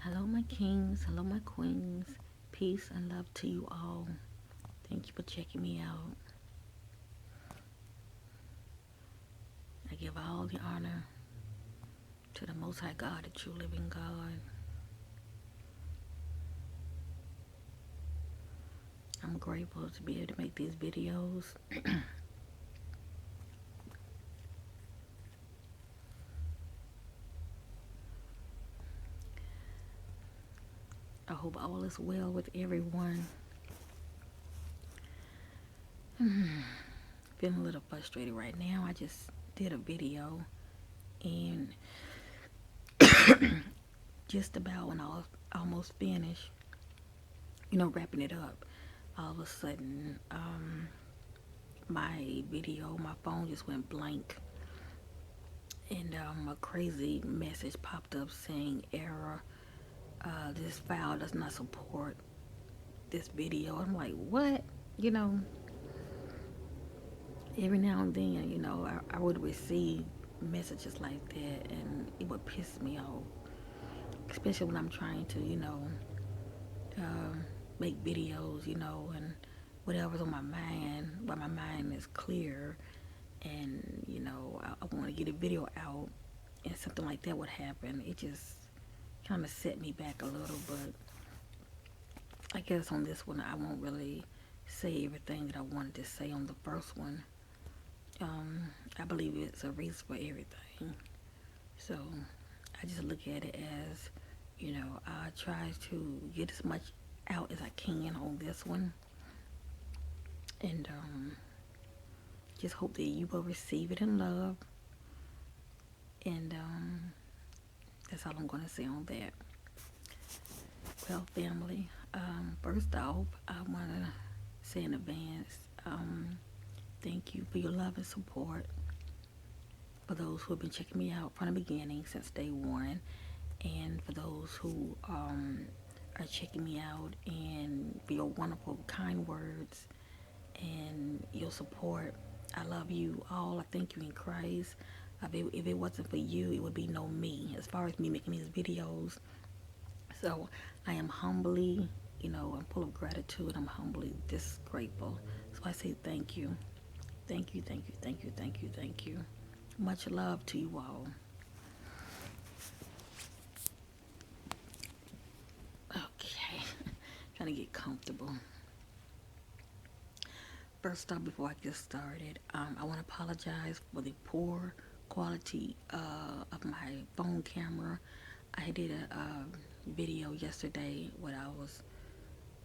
Hello, my kings. Hello, my queens. Peace and love to you all. Thank you for checking me out. I give all the honor to the Most High God, the true living God. I'm grateful to be able to make these videos. I hope all is well with everyone. Feeling a little frustrated right now. I just did a video and just about when I was almost finished, wrapping it up, all of a sudden, my video, my phone just went blank. And a crazy message popped up saying error. This file does not support this video. I'm like, what? You know, every now and then, I would receive messages like that, and it would piss me off, especially when I'm trying to, uh, make videos, and whatever's on my mind, while my mind is clear, and I want to get a video out, and something like that would happen. It just kind of set me back a little, but I guess on this one I won't really say everything that I wanted to say on the first one. I believe it's a reason for everything. So I just look at it as, I try to get as much out as I can on this one. And just hope that you will receive it in love. And that's all I'm going to say on that. Well, family, first off, I want to say in advance, thank you for your love and support. For those who have been checking me out from the beginning since day one, and for those who are checking me out, and for your wonderful, kind words and your support. I love you all. I thank you in Christ. If it wasn't for you, it would be no me as far as me making these videos. So I am humbly, I'm full of gratitude. I'm humbly just grateful. So I say thank you. Thank you, thank you, thank you, thank you, thank you. Much love to you all. Okay, trying to get comfortable. First off, before I get started, I want to apologize for the poor quality of my phone camera. I did a video yesterday where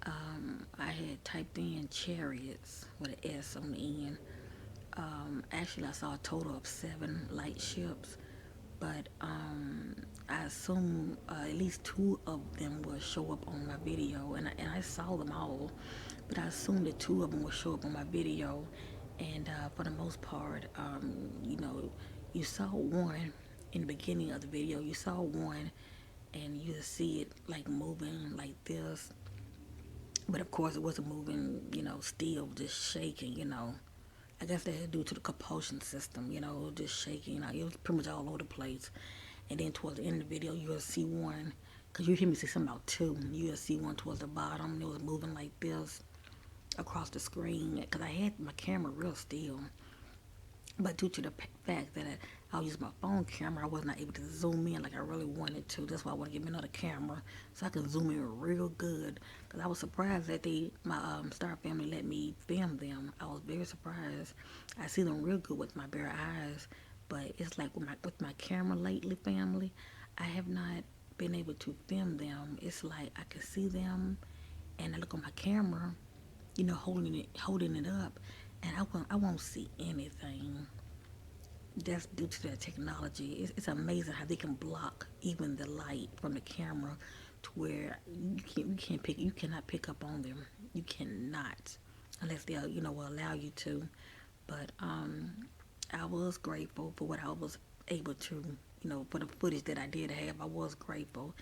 I had typed in chariots with an S on the end. Actually, I saw a total of 7 light ships, but I assume at least 2 of them will show up on my video, and I saw them all, but I assumed that 2 of them will show up on my video, and for the most part, you saw one in the beginning of the video. You saw one, and you see it like moving like this, but of course it wasn't moving, still just shaking, I guess that had due to the compulsion system, just shaking. It was pretty much all over the place. And then towards the end of the video, you'll see one, because you hear me say something about 2. You'll see one towards the bottom. It was moving like this across the screen, because I had my camera real still. But due to the fact that I was using my phone camera, I was not able to zoom in like I really wanted to. That's why I want to get me another camera so I can zoom in real good. Because I was surprised that my Star family let me film them. I was very surprised. I see them real good with my bare eyes, but it's like with my camera lately, family, I have not been able to film them. It's like I can see them, and I look on my camera, holding it up, and I won't see anything. That's due to that technology. It's amazing how they can block even the light from the camera, to where you cannot pick up on them. You cannot, unless they'll will allow you to. But I was grateful for what I was able to, for the footage that I did have. I was grateful.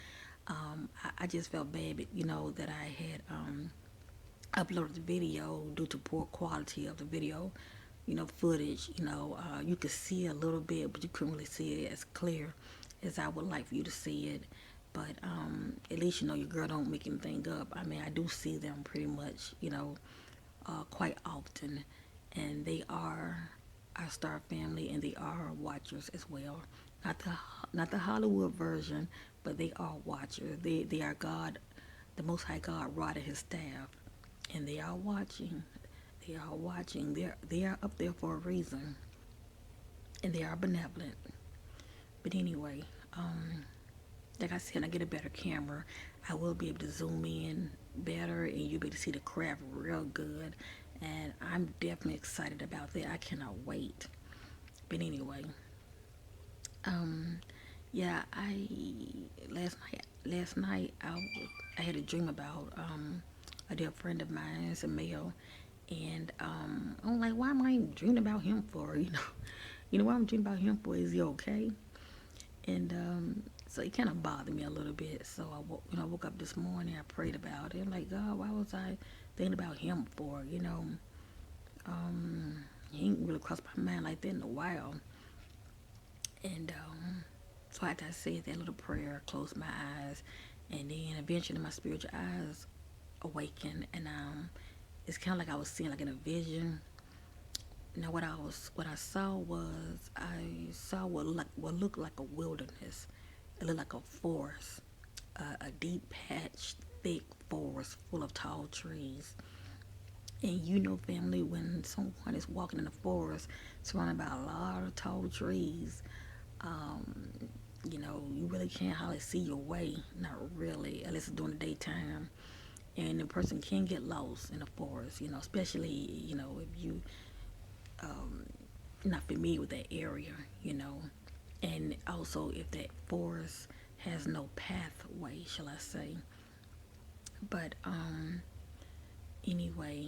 I just felt bad, that I had uploaded the video due to poor quality of the video, footage. You could see a little bit, but you couldn't really see it as clear as I would like for you to see it. But at least you know your girl don't make anything up. I mean, I do see them pretty much, quite often, and they are our star family, and they are watchers as well. Not the not the Hollywood version, but they are watchers. They are God, the Most High God, Rod and His staff, and they are watching. They are watching. They are up there for a reason, and they are benevolent. But anyway, like I said, when I get a better camera, I will be able to zoom in better and you'll be able to see the craft real good. And I'm definitely excited about that. I cannot wait. But anyway, um, yeah, I last night I had a dream about a dear friend of mine, it's a male, and I'm like, why am I dreaming about him for? What I'm dreaming about him for? Is he okay? And so it kind of bothered me a little bit. So I woke up this morning. I prayed about it. I'm like, God, why was I thinking about him for? He ain't really crossed my mind like that in a while. And so after I said that little prayer, I closed my eyes, and then eventually my spiritual eyes awakened, and it's kind of like I was seeing like in a vision. Now what I saw was I saw what looked like a wilderness. It looked like a forest, a deep patch, thick forest full of tall trees. And family, when someone is walking in the forest surrounded by a lot of tall trees, um, you really can't hardly see your way. Not really, unless it's during the daytime. And the person can get lost in the forest, especially, if you not familiar with that area, and also if that forest has no pathway, shall I say. But anyway,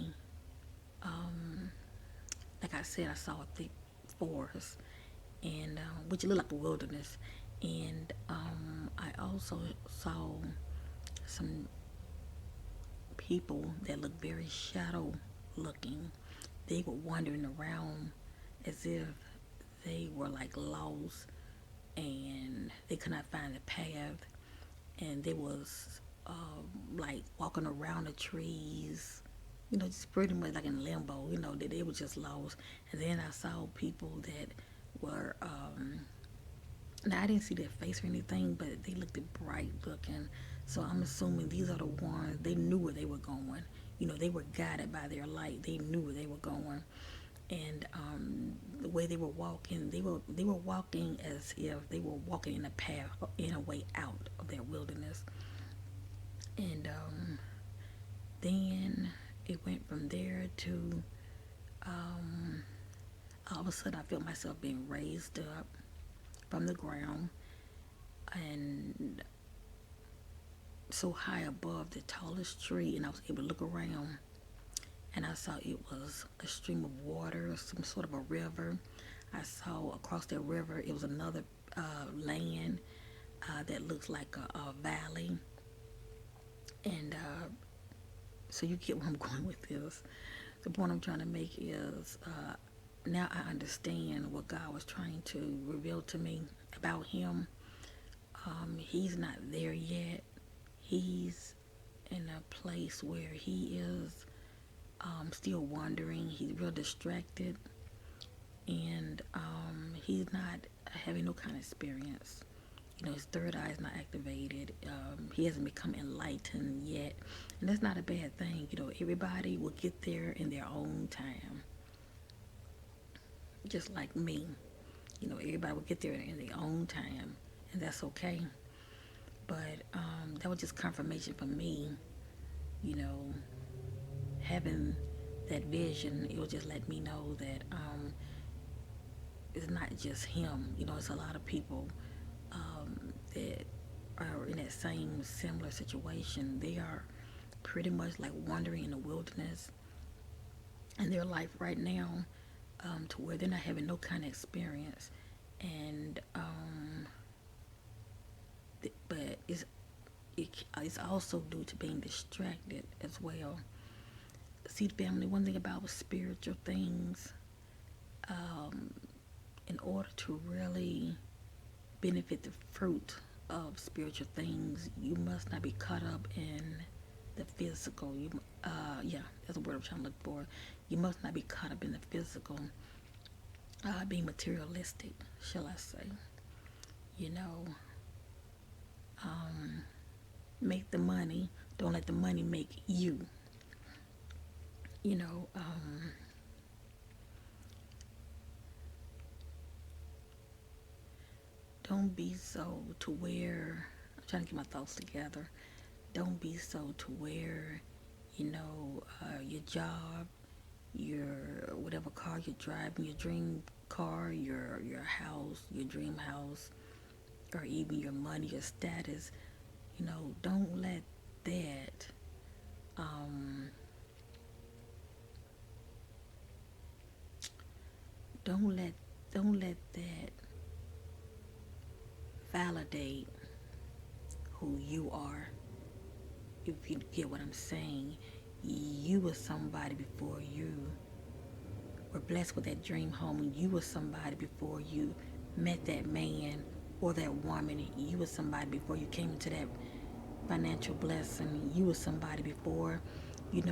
like I said, I saw a thick forest, and which looked like a wilderness, and I also saw some people that looked very shadow looking. They were wandering around as if they were like lost and they could not find the path, and they was like walking around the trees, just pretty much like in limbo. That they were just lost. And then I saw people that were now I didn't see their face or anything, but they looked bright looking. So I'm assuming these are the ones they knew where they were going. They were guided by their light. They knew where they were going, and the way they were walking, they were walking as if they were walking in a path, in a way out of their wilderness. And then it went from there to all of a sudden I felt myself being raised up from the ground and so high above the tallest tree, and I was able to look around, and I saw it was a stream of water, some sort of a river. I saw across that river it was another land that looks like a valley, and so you get where I'm going with this. The point I'm trying to make is now I understand what God was trying to reveal to me about him. He's not there yet. He's in a place where he is still wandering. He's real distracted, and he's not having no kind of experience. His third eye is not activated. He hasn't become enlightened yet, and that's not a bad thing. Everybody will get there in their own time, just like me. Everybody will get there in their own time, and that's okay. But that was just confirmation for me. You know, having that vision, it will just let me know that it's not just him. It's a lot of people that are in that same similar situation. They are pretty much like wandering in the wilderness in their life right now, to where they're not having no kind of experience. And but it's also due to being distracted as well. See, family, one thing about spiritual things, in order to really benefit the fruit of spiritual things, you must not be caught up in the physical. Yeah, that's the word I'm trying to look for. You must not be caught up in the physical, being materialistic, shall I say. You know, make the money. Don't let the money make you. You know, don't be so to where, I'm trying to get my thoughts together. Don't be so to where, your job, your whatever car you're driving, your dream car, your house, your dream house, or even your money, your status. Don't let that um, don't let don't let that validate who you are. If you get what I'm saying, you were somebody before you were blessed with that dream home. You were somebody before you met that man or that woman. You were somebody before you came into that financial blessing. You were somebody before, you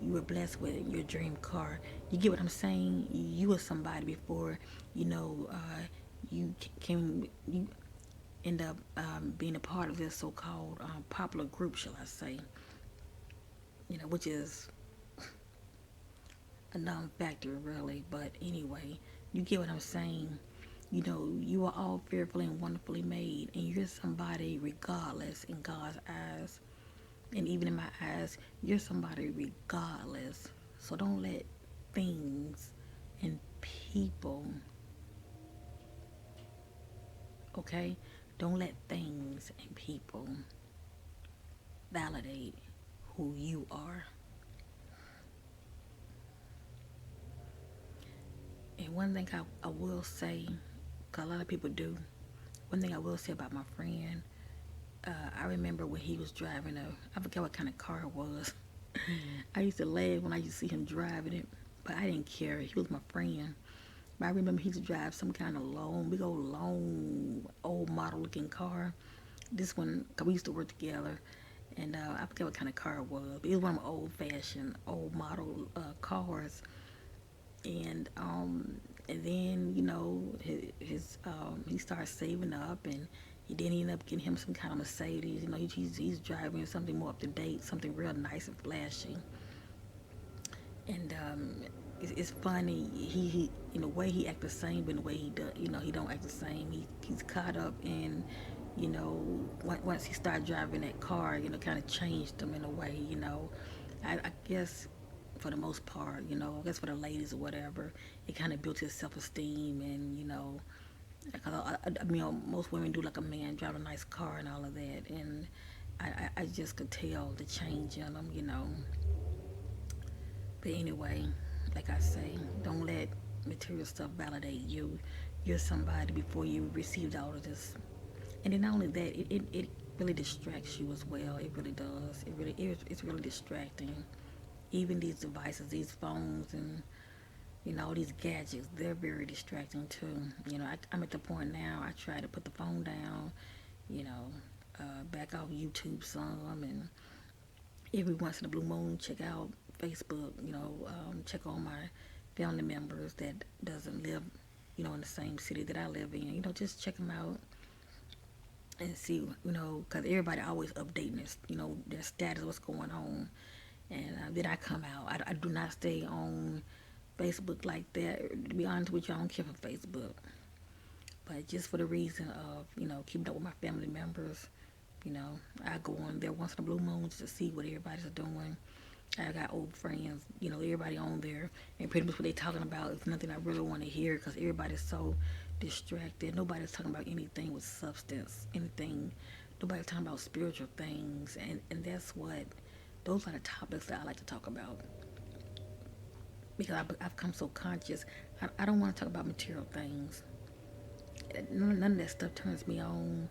were blessed with your dream car. You get what I'm saying? You were somebody before, you you end up being a part of this so-called popular group, shall I say? Which is a non-factor really. But anyway, you get what I'm saying. You are all fearfully and wonderfully made, and you're somebody regardless in God's eyes, and even in my eyes, you're somebody regardless. So don't let things and people, okay? Don't let things and people validate who you are. And one thing I will say, because a lot of people do, one thing I will say about my friend, I remember when he was driving I forget what kind of car it was. I used to laugh when I used to see him driving it, but I didn't care. He was my friend. But I remember he used to drive some kind of big old long, old model looking car. This one, cause we used to work together, and I forget what kind of car it was, but it was one of my old fashioned, old model cars. And and then he started saving up, and he then ended up getting him some kind of Mercedes. He's driving something more up to date, something real nice and flashy. And it's funny. He in a way he act the same, but in a way he does. He don't act the same. He's caught up in, once he started driving that car, kind of changed him in a way. I guess for the most part, I guess for the ladies or whatever, it kind of built his self esteem, and because most women do like a man drive a nice car and all of that, and I just could tell the change in him. But anyway, like I say, don't let material stuff validate you. You're somebody before you received all of this. And then not only that, it really distracts you as well. It really does. It's really distracting. Even these devices, these phones, and all these gadgets, they're very distracting too. I'm at the point now. I try to put the phone down. You know, back off YouTube some, and every once in a blue moon, check out Facebook. Check on my family members that doesn't live, in the same city that I live in. Just check them out and see, because everybody always updating their status, what's going on. And then I come out. I do not stay on Facebook like that. To be honest with you, I don't care for Facebook. But just for the reason of, keeping up with my family members, I go on there once in a blue moon just to see what everybody's doing. I got old friends, everybody on there, and pretty much what they talking about is nothing I really want to hear because everybody's so distracted. Nobody's talking about anything with substance, anything. Nobody's talking about spiritual things, and those are the topics that I like to talk about because I've come so conscious. I don't want to talk about material things. None of that stuff turns me on,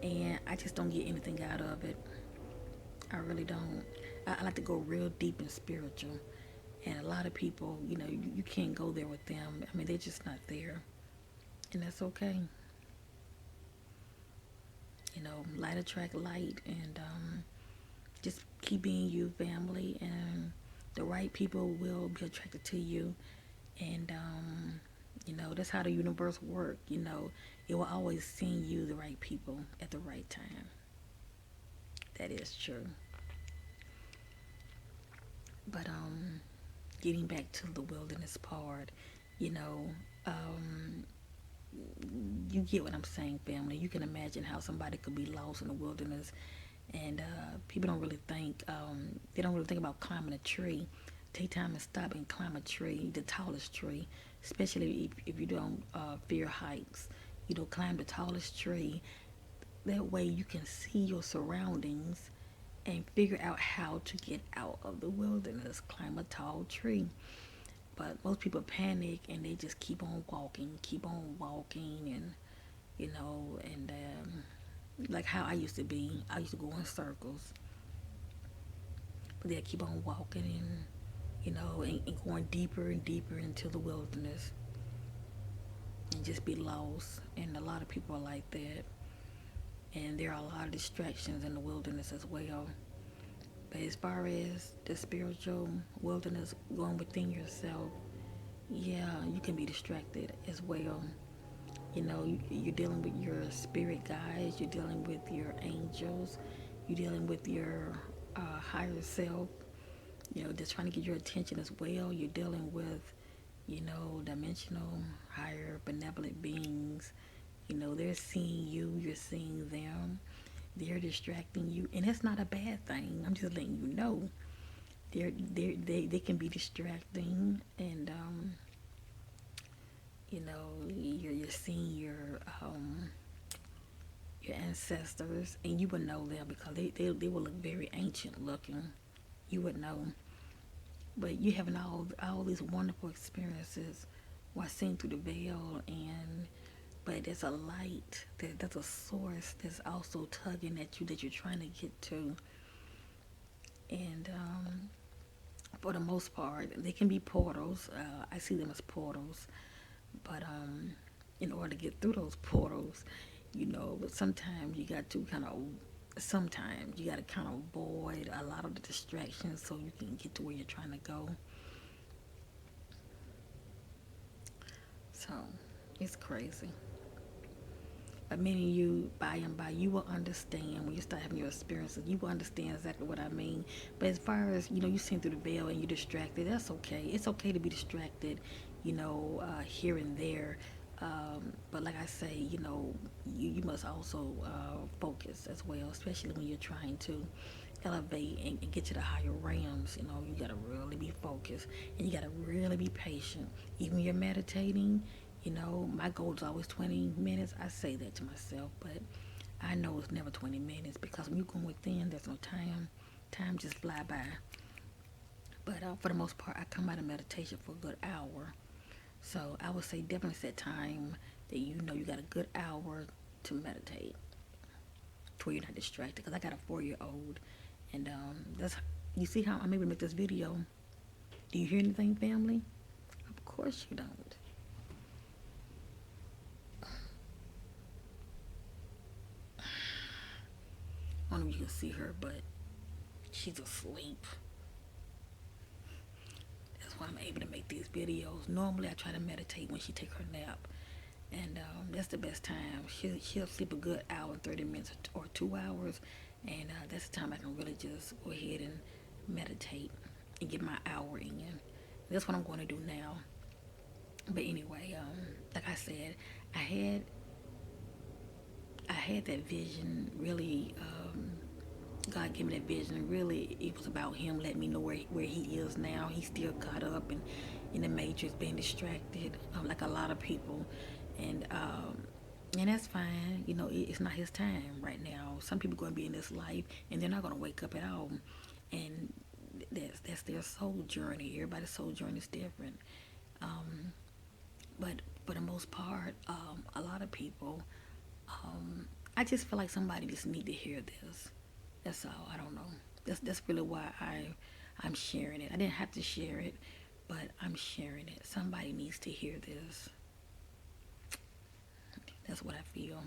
and I just don't get anything out of it. I really don't. I like to go real deep and spiritual. And a lot of people, you can't go there with them. I mean, they're just not there. And that's okay. light attract light, and just keep being you, family, and the right people will be attracted to you. And that's how the universe works. It will always send you the right people at the right time. That is true. But getting back to the wilderness part, you know, um, you get what I'm saying, family. You can imagine how somebody could be lost in the wilderness, and people don't really think they don't really think about climbing a tree. Take time and stop and climb a tree, the tallest tree, especially if you don't fear heights. Climb the tallest tree. That way you can see your surroundings and figure out how to get out of the wilderness. Climb a tall tree. But most people panic and they just keep on walking, and and like how I used to be. I used to go in circles, but they keep on walking, and and going deeper and deeper into the wilderness, and just be lost. And a lot of people are like that, and there are a lot of distractions in the wilderness as well. But as far as the spiritual wilderness, going within yourself, yeah, you can be distracted as well. You're dealing with your spirit guides, you're dealing with your angels, you're dealing with your higher self, just trying to get your attention as well. You're dealing with, dimensional, higher, benevolent beings. They're seeing you, you're seeing them, they're distracting you, and that's not a bad thing. I'm just letting you know. They can be distracting, and you're seeing your ancestors, and you would know them because they will look very ancient looking. You would know, but you having all these wonderful experiences while seeing through the veil, and but there's a light, there's a source that's also tugging at you that you're trying to get to, and for the most part, they can be portals. I see them as portals, but in order to get through those portals, but sometimes you got to kind of avoid a lot of the distractions so you can get to where you're trying to go. So it's crazy. But many of you, by and by, you will understand when you start having your experiences. You will understand exactly what I mean. But as far as you see through the veil and you're distracted. That's okay. It's okay to be distracted, here and there. But like I say, you must also focus as well, especially when you're trying to elevate and get to the higher realms. You gotta really be focused, and you gotta really be patient. Even when you're meditating, my goal is always 20 minutes. I say that to myself, but I know it's never 20 minutes because when you go within, there's no time. Time just fly by. But for the most part, I come out of meditation for a good hour. So I would say definitely set time that you got a good hour to meditate to where you're not distracted. Because I got a 4-year-old, and that's you see how I'm able to make this video. Do you hear anything, family? Of course you don't. I don't know if you can see her, but she's asleep. That's why I'm able to make these videos. Normally, I try to meditate when she take her nap, and that's the best time. She'll sleep a good hour and 30 minutes or 2 hours, and that's the time I can really just go ahead and meditate and get my hour in. That's what I'm going to do now. But anyway, like I said, I had I had that vision really. God gave me that vision. Really, it was about Him letting me know where He is now. He's still caught up in the matrix, being distracted, like a lot of people, and that's fine. It's not His time right now. Some people are going to be in this life, and they're not going to wake up at all, and that's their soul journey. Everybody's soul journey is different, but for the most part, a lot of people, I just feel like somebody just need to hear this. That's all. I don't know. That's really why I'm sharing it. I didn't have to share it, but I'm sharing it. Somebody needs to hear this. That's what I feel.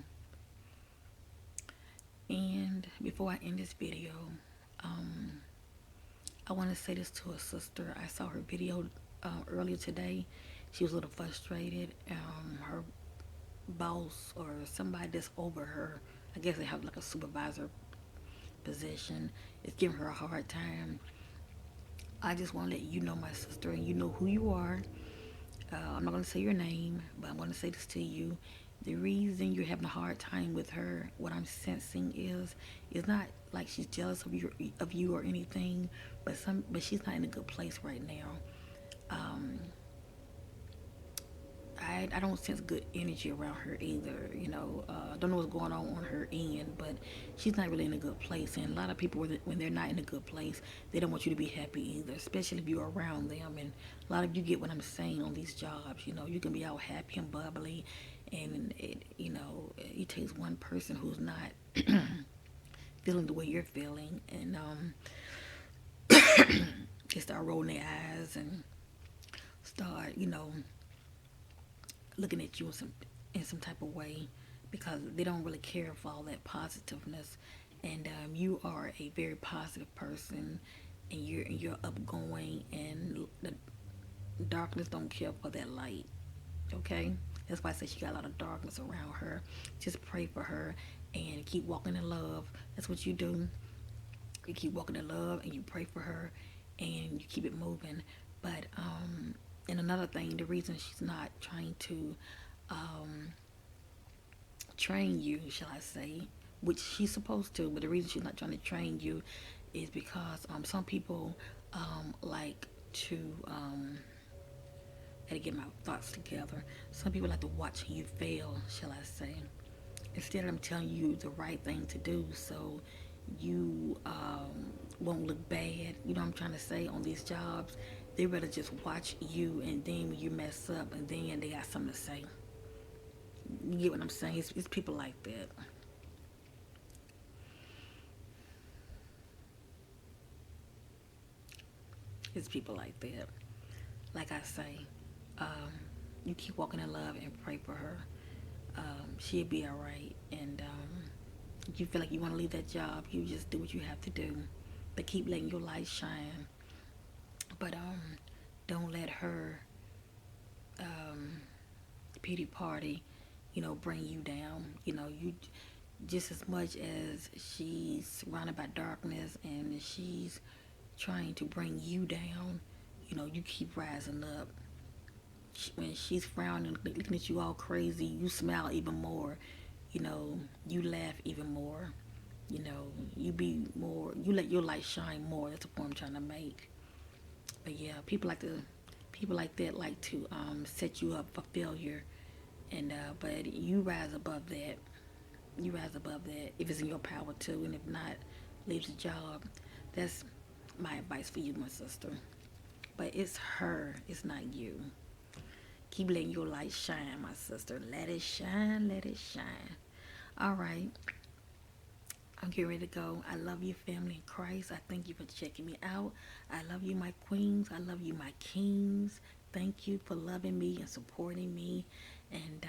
before I end this video, I want to say this to a sister. I saw her video earlier today. She was a little frustrated. Her boss or somebody that's over her, I guess they have like a supervisor position, is giving her a hard time. I just want to let you know, my sister, and you know who you are. I'm not going to say your name, but I'm going to say this to you. The reason you're having a hard time with her, what I'm sensing is not like she's jealous of you or anything, but she's not in a good place right now. Um, I don't sense good energy around her either. I don't know what's going on her end, but she's not really in a good place. And a lot of people, when they're not in a good place, they don't want you to be happy either, especially if you're around them. And a lot of you get what I'm saying on these jobs. You can be all happy and bubbly, and it takes one person who's not feeling the way you're feeling, and they start rolling their eyes and start, looking at you in some type of way, because they don't really care for all that positiveness. And you are a very positive person, and you're upgoing, and the darkness don't care for that light. Okay, that's why I say she got a lot of darkness around her. Just pray for her and keep walking in love. That's what you do. You keep walking in love and you pray for her and you keep it moving. But and another thing, the reason she's not trying to um, train you, shall I say, which she's supposed to, but the reason she's not trying to train you is because some people like to, I gotta get my thoughts together. Some people like to watch you fail, shall I say, instead of them telling you the right thing to do, so you won't look bad. You know what I'm trying to say, on these jobs. They rather just watch you, and then when you mess up, and then they got something to say. You get what I'm saying? It's people like that. It's people like that. Like I say, um, you keep walking in love and pray for her. She'll be all right. And if you feel like you want to leave that job, you just do what you have to do. But keep letting your light shine. But don't let her um, pity party, bring you down. You just as much as she's surrounded by darkness and she's trying to bring you down, you keep rising up. When she's frowning, looking at you all crazy, you smile even more. You laugh even more. You be more. You let your light shine more. That's the point I'm trying to make. But yeah, people like that like to set you up for failure, and but you rise above that. You rise above that if it's in your power to, and if not, leave the job. That's my advice for you, my sister. But it's her, it's not you. Keep letting your light shine, my sister. Let it shine, let it shine. All right, I'm getting ready to go. I love you, family in Christ. I thank you for checking me out. I love you, my queens. I love you, my kings. Thank you for loving me and supporting me. And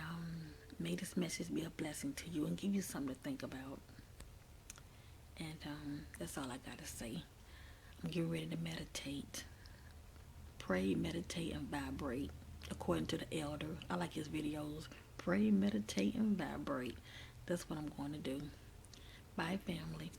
may this message be a blessing to you and give you something to think about. And that's all I got to say. I'm getting ready to meditate. Pray, meditate, and vibrate. According to the elder. I like his videos. Pray, meditate, and vibrate. That's what I'm going to do. Bye, family.